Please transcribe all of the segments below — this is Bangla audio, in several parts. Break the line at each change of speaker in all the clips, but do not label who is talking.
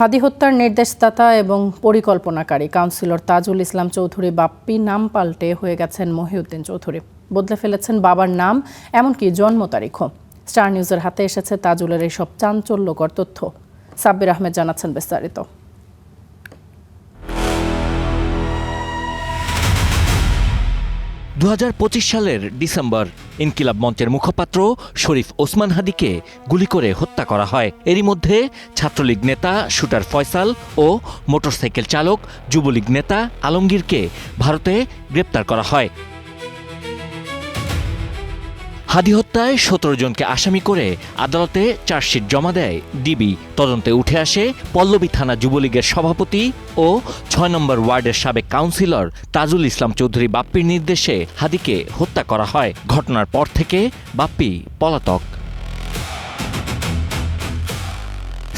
হাদি হত্যার নির্দেশদাতা এবং পরিকল্পনাকারী কাউন্সিলর তাজুল ইসলাম চৌধুরী বাপ্পি নাম পাল্টে হয়ে গেছেন মহিউদ্দিন চৌধুরী। বদলে ফেলেছেন বাবার নাম, এমনকি জন্ম তারিখও। স্টার নিউজের হাতে এসেছে তাজুলের এইসব চাঞ্চল্যকর তথ্য। সাব্বির আহমেদ জানাচ্ছেন বিস্তারিত।
2025 সালের ডিসেম্বর ইনকিলাব মঞ্চের মুখপাত্র শরীফ ওসমান হাদিকে গুলি করে হত্যা করা হয়। এরই মধ্যে ছাত্রলীগ নেতা শুটার ফয়সাল ও মোটরসাইকেল চালক যুবলীগ নেতা আলমগীরকে ভারতে গ্রেপ্তার করা হয়। হাদি হত্যায় 17 জনকে আসামি করে আদালতে চার্জশিট জমা দেয় ডিবি। তদন্তে উঠে আসে পল্লবী থানা যুবলীগের সভাপতি ও 6 নম্বর ওয়ার্ডের সাবেক কাউন্সিলর তাজুল ইসলাম চৌধুরী বাপ্পির নির্দেশে হাদিকে হত্যা করা হয়। ঘটনার পর থেকে বাপ্পি পলাতক।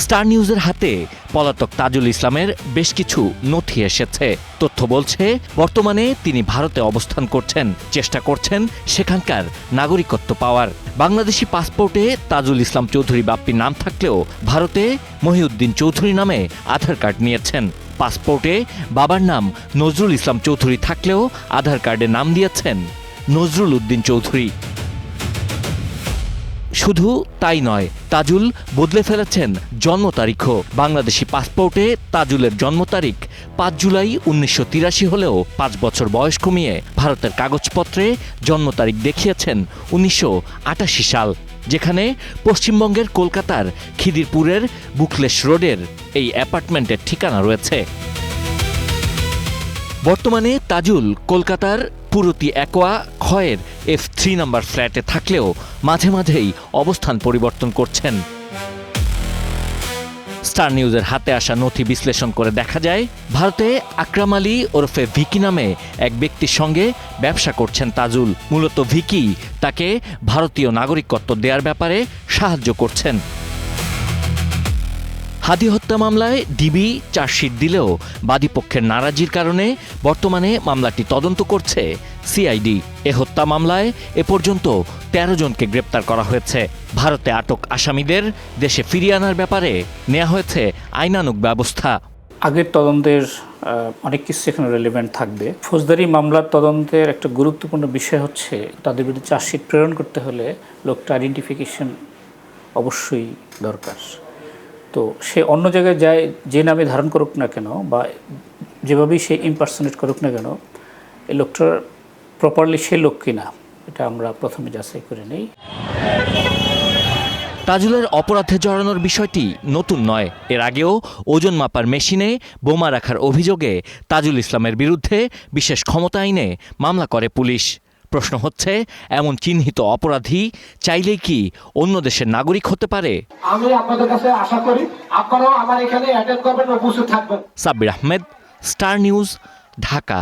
স্টার নিউজের হাতে পলাতক তাজুল ইসলামের বেশ কিছু নথি এসেছে। তথ্য বলছে বর্তমানে তিনি ভারতে অবস্থান করছেন, চেষ্টা করছেন সেখানকার নাগরিকত্ব পাওয়ার। বাংলাদেশি পাসপোর্টে তাজুল ইসলাম চৌধুরী বাপ্পির নাম থাকলেও ভারতে মহিউদ্দিন চৌধুরী নামে আধার কার্ড নিয়েছেন। পাসপোর্টে বাবার নাম নজরুল ইসলাম চৌধুরী থাকলেও আধার কার্ডে নাম দিয়েছেন নজরুল উদ্দিন চৌধুরী। শুধু তাই নয়, তাজুল বদলে ফেলেছেন জন্ম তারিখও। বাংলাদেশি পাসপোর্টে তাজুলের জন্ম তারিখ 5 জুলাই 1983 হলেও 5 বছর বয়স কমিয়ে ভারতের কাগজপত্রে জন্ম তারিখ দেখিয়েছেন 1988 সাল, যেখানে পশ্চিমবঙ্গের কলকাতার খিদিরপুরের বুকলেশ রোডের এই অ্যাপার্টমেন্টের ঠিকানা রয়েছে। বর্তমানে তাজুল কলকাতার পুরতি অ্যাকোয়া ক্ষয়ের F3 নম্বর ফ্ল্যাটে থাকলেও মাঝে মাঝেই অবস্থান পরিবর্তন করছেন। স্টার নিউজের হাতে আসা নথি বিশ্লেষণ করে দেখা যায়, ভারতে আকরাম আলী ওরফে ভিকি নামে এক ব্যক্তির সঙ্গে ব্যবসা করছেন তাজুল। মূলত ভিকি তাকে ভারতীয় নাগরিকত্ব দেওয়ার ব্যাপারে সাহায্য করছেন। হাদি হত্যা মামলায় ডিবি চার্জশিট দিলেও বাদীপক্ষের নারাজির কারণে বর্তমানে মামলাটি তদন্ত করছে সিআইডি। এ হত্যা মামলায় এ পর্যন্ত 13 জনকে গ্রেপ্তার করা হয়েছে। ভারতে আটক আসামিদের দেশে ফিরিয়ে আনার ব্যাপারে নেওয়া হয়েছে আইনানুগ ব্যবস্থা।
আগের তদন্তের অনেক কিছু এখানে রেলেভেন্ট থাকবে। ফৌজদারি মামলার তদন্তের একটা গুরুত্বপূর্ণ বিষয় হচ্ছে তাদের বিরুদ্ধে চার্জশিট প্রেরণ করতে হলে লোকটা আইডেন্টিফিকেশন অবশ্যই দরকার। তো সে অন্য জায়গায় যায়, যে নামে ধারণ করুক না কেন বা যেভাবেই সে ইমপারসনেট করুক না কেন, এই লোকটার প্রপারলি সে লোক কিনা এটা আমরা প্রথমে যাচাই করে নেই।
তাজুলের অপরাধে জড়ানোর বিষয়টি নতুন নয়। এর আগেও ওজন মাপার মেশিনে বোমা রাখার অভিযোগে তাজুল ইসলামের বিরুদ্ধে বিশেষ ক্ষমতা আইনে মামলা করে পুলিশ। প্রশ্ন হচ্ছে, এমন চিহ্নিত অপরাধী চাইলেই কি অন্য দেশের নাগরিক হতে পারে?
আমি আপনাদের কাছে আশা করি আপনারাও আমার এখানে অ্যাটেন্ড করবেন ও উপস্থিত থাকবেন।
Sabbir Ahmed, star news, Dhaka.